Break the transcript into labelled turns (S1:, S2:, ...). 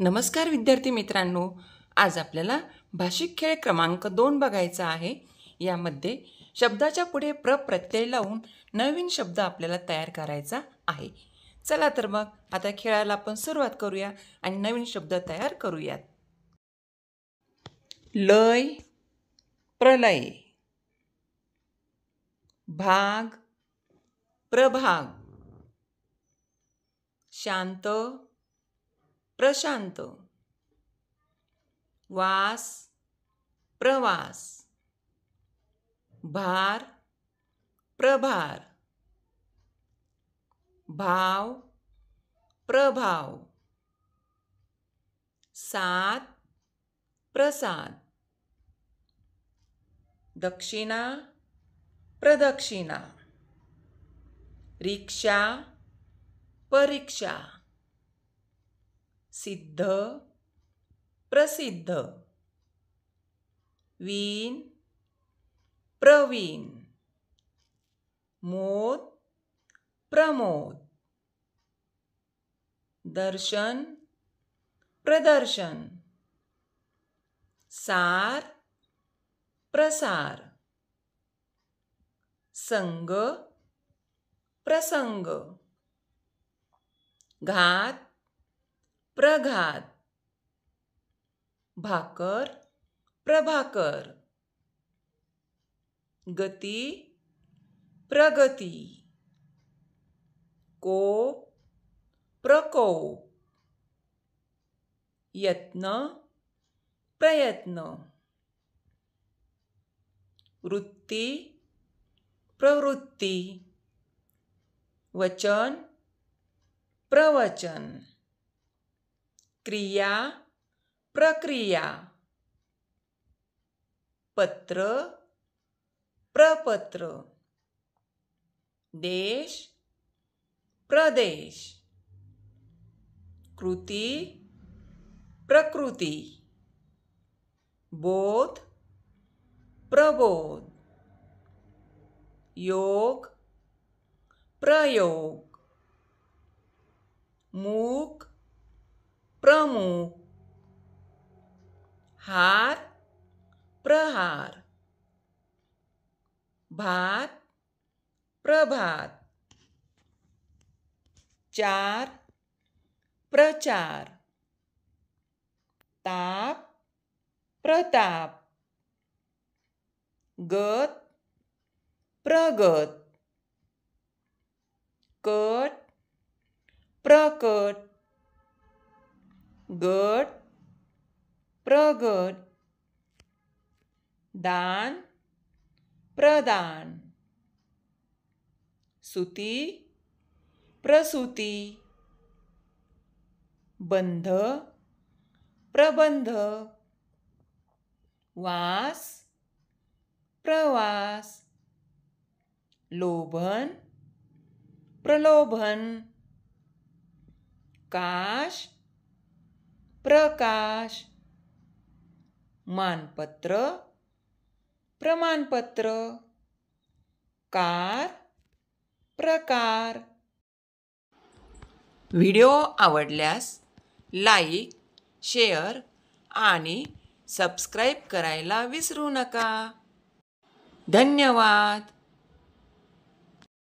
S1: नमस्कार विद्यार्थी मित्रांनो, आज आपल्याला भाषिक खेळ क्रमांक 2 बघायचा आहे। यामध्ये शब्दाच्या पुढे प्रत्यय लावून नवीन शब्द आपल्याला तयार करायचा आहे। चला तर मग आता खेळाला आपण सुरुवात करूया आणि नवीन शब्द तयार करूयात। लय, प्रलय, भाग, प्रभाग, शांत, प्रशांत, वास, प्रवास, भार, प्रभार, भाव, प्रभाव, साथ, प्रसाद, दक्षिणा, प्रदक्षिणा, रिक्षा, परीक्षा, सिद्ध, प्रसिद्ध, वीण, प्रवीण, मोद, प्रमोद, दर्शन, प्रदर्शन, सार, प्रसार, संग, प्रसंग, घात, प्रघात, भाकर, प्रभाकर, गती, प्रगती, कोप, प्रकोप, यत्न, प्रयत्न, वृत्ती, प्रवृत्ती, वचन, प्रवचन, क्रिया, प्रक्रिया, पत्र, प्रपत्र, देश, प्रदेश, कृती, प्रकृती, बोध, प्रबोध, योग, प्रयोग, मूक, प्रमुख, हार, प्रहार, भात, प्रभात, चार, प्रचार, ताप, प्रताप, गत, प्रगत, कट, प्रकट, गट, प्रगट, दान, प्रदान, सुती, प्रसूती, बंध, प्रबंध, वास, प्रवास, लोभन, प्रलोभन, काश, प्रकाश, मानपत्र, प्रमाणपत्र, कार, प्रकार। व्हिडिओ आवडल्यास लाईक, शेअर आणि सबस्क्राईब करायला विसरू नका। धन्यवाद।